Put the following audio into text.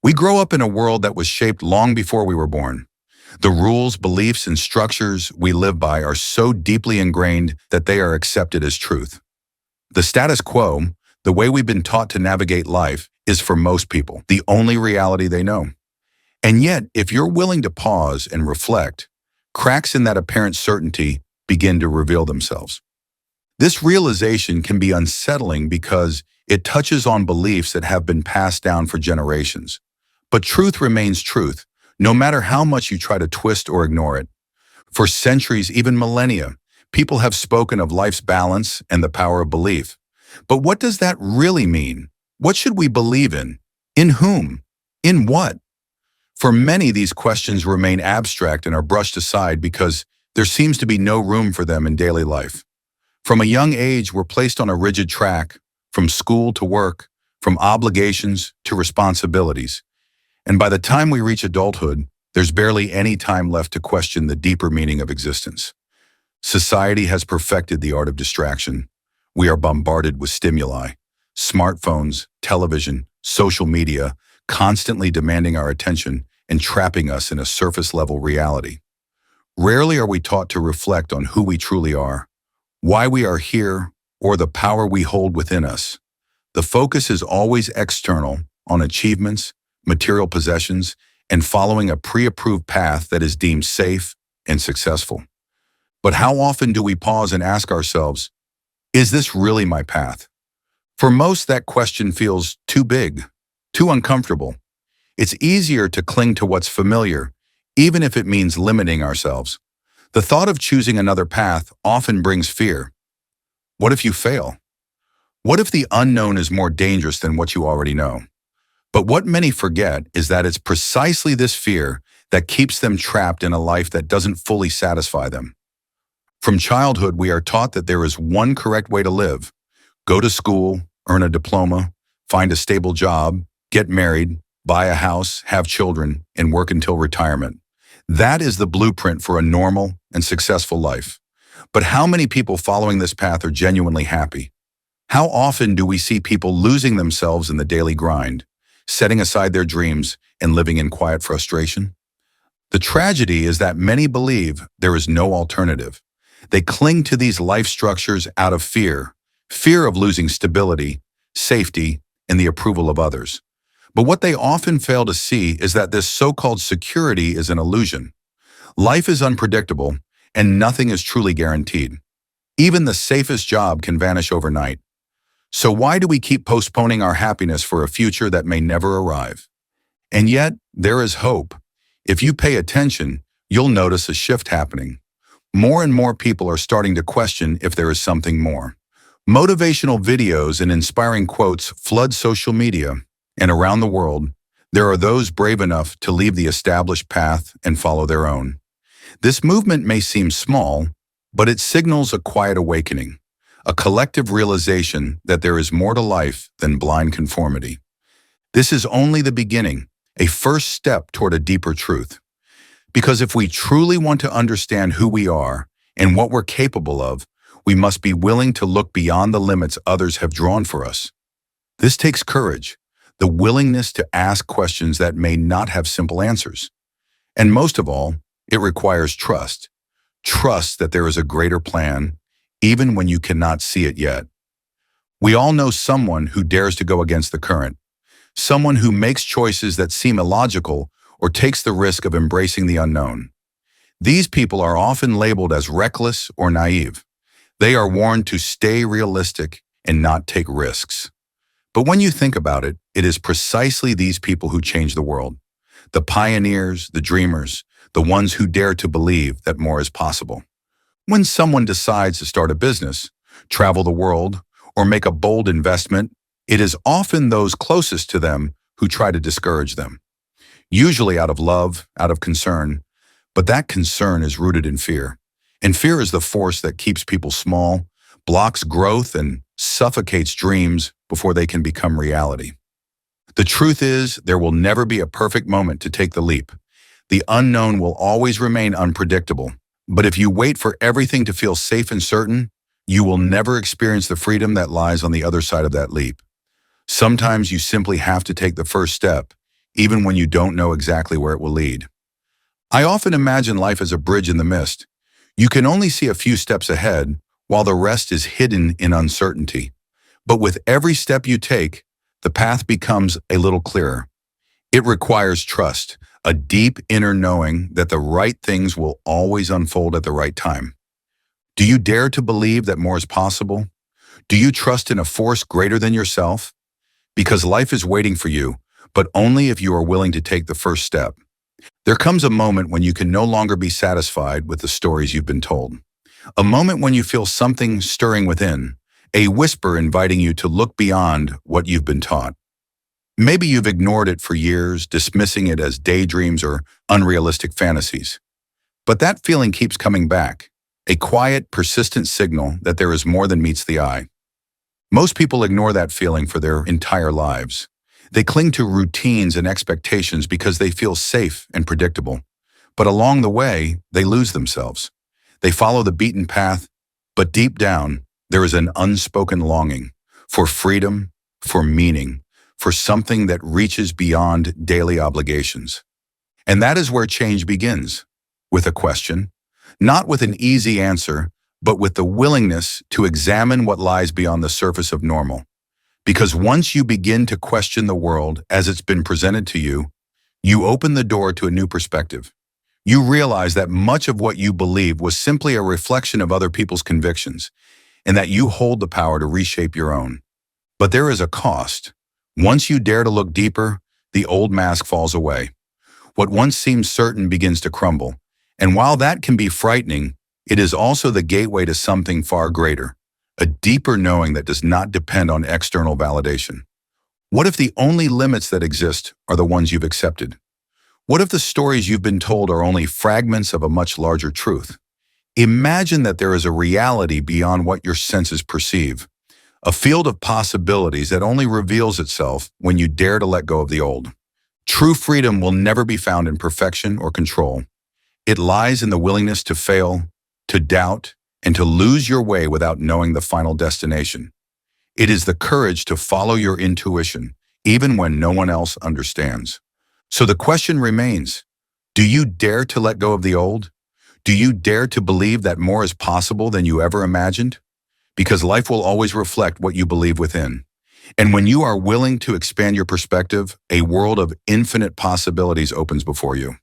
We grow up in a world that was shaped long before we were born. The rules, beliefs, and structures we live by are so deeply ingrained that they are accepted as truth. The status quo, the way we've been taught to navigate life, is for most people the only reality they know. And yet, if you're willing to pause and reflect, cracks in that apparent certainty begin to reveal themselves. This realization can be unsettling because it touches on beliefs that have been passed down for generations. But truth remains truth, no matter how much you try to twist or ignore it. For centuries, even millennia, people have spoken of life's balance and the power of belief. But what does that really mean? What should we believe in? In whom? In what? For many, these questions remain abstract and are brushed aside because there seems to be no room for them in daily life. From a young age, we're placed on a rigid track, from school to work, from obligations to responsibilities. And by the time we reach adulthood, there's barely any time left to question the deeper meaning of existence. Society has perfected the art of distraction. We are bombarded with stimuli, smartphones, television, social media, constantly demanding our attention and trapping us in a surface-level reality. Rarely are we taught to reflect on who we truly are, why we are here, or the power we hold within us. The focus is always external, on achievements, material possessions, and following a pre-approved path that is deemed safe and successful. But how often do we pause and ask ourselves, is this really my path? For most, that question feels too big, too uncomfortable. It's easier to cling to what's familiar, even if it means limiting ourselves. The thought of choosing another path often brings fear. What if you fail? What if the unknown is more dangerous than what you already know? But what many forget is that it's precisely this fear that keeps them trapped in a life that doesn't fully satisfy them. From childhood, we are taught that there is one correct way to live. Go to school, earn a diploma, find a stable job, get married, buy a house, have children, and work until retirement. That is the blueprint for a normal and successful life. But how many people following this path are genuinely happy? How often do we see people losing themselves in the daily grind, setting aside their dreams and living in quiet frustration? The tragedy is that many believe there is no alternative. They cling to these life structures out of fear of losing stability, safety, and the approval of others. But what they often fail to see is that this so-called security is an illusion. Life is unpredictable, and nothing is truly guaranteed. Even the safest job can vanish overnight. So why do we keep postponing our happiness for a future that may never arrive? And yet, there is hope. If you pay attention, you'll notice a shift happening. More and more people are starting to question if there is something more. Motivational videos and inspiring quotes flood social media, and around the world, there are those brave enough to leave the established path and follow their own. This movement may seem small, but it signals a quiet awakening, a collective realization that there is more to life than blind conformity. This is only the beginning, a first step toward a deeper truth. Because if we truly want to understand who we are and what we're capable of, we must be willing to look beyond the limits others have drawn for us. This takes courage, the willingness to ask questions that may not have simple answers. And most of all, it requires trust. Trust that there is a greater plan, even when you cannot see it yet. We all know someone who dares to go against the current, someone who makes choices that seem illogical or takes the risk of embracing the unknown. These people are often labeled as reckless or naive. They are warned to stay realistic and not take risks. But when you think about it, it is precisely these people who change the world. The pioneers, the dreamers, the ones who dare to believe that more is possible. When someone decides to start a business, travel the world, or make a bold investment, it is often those closest to them who try to discourage them. Usually out of love, out of concern, but that concern is rooted in fear. And fear is the force that keeps people small, blocks growth, and suffocates dreams before they can become reality. The truth is, there will never be a perfect moment to take the leap. The unknown will always remain unpredictable. But if you wait for everything to feel safe and certain, you will never experience the freedom that lies on the other side of that leap. Sometimes you simply have to take the first step, even when you don't know exactly where it will lead. I often imagine life as a bridge in the mist. You can only see a few steps ahead, while the rest is hidden in uncertainty. But with every step you take, the path becomes a little clearer. It requires trust, a deep inner knowing that the right things will always unfold at the right time. Do you dare to believe that more is possible? Do you trust in a force greater than yourself? Because life is waiting for you, but only if you are willing to take the first step. There comes a moment when you can no longer be satisfied with the stories you've been told. A moment when you feel something stirring within, a whisper inviting you to look beyond what you've been taught. Maybe you've ignored it for years, dismissing it as daydreams or unrealistic fantasies. But that feeling keeps coming back, a quiet, persistent signal that there is more than meets the eye. Most people ignore that feeling for their entire lives. They cling to routines and expectations because they feel safe and predictable. But along the way, they lose themselves. They follow the beaten path, but deep down, there is an unspoken longing for freedom, for meaning, for something that reaches beyond daily obligations. And that is where change begins, with a question, not with an easy answer, but with the willingness to examine what lies beyond the surface of normal. Because once you begin to question the world as it's been presented to you, you open the door to a new perspective. You realize that much of what you believe was simply a reflection of other people's convictions, and that you hold the power to reshape your own. But there is a cost. Once you dare to look deeper, the old mask falls away. What once seemed certain begins to crumble. And while that can be frightening, it is also the gateway to something far greater, a deeper knowing that does not depend on external validation. What if the only limits that exist are the ones you've accepted? What if the stories you've been told are only fragments of a much larger truth? Imagine that there is a reality beyond what your senses perceive, a field of possibilities that only reveals itself when you dare to let go of the old. True freedom will never be found in perfection or control. It lies in the willingness to fail, to doubt, and to lose your way without knowing the final destination. It is the courage to follow your intuition, even when no one else understands. So the question remains, do you dare to let go of the old? Do you dare to believe that more is possible than you ever imagined? Because life will always reflect what you believe within. And when you are willing to expand your perspective, a world of infinite possibilities opens before you.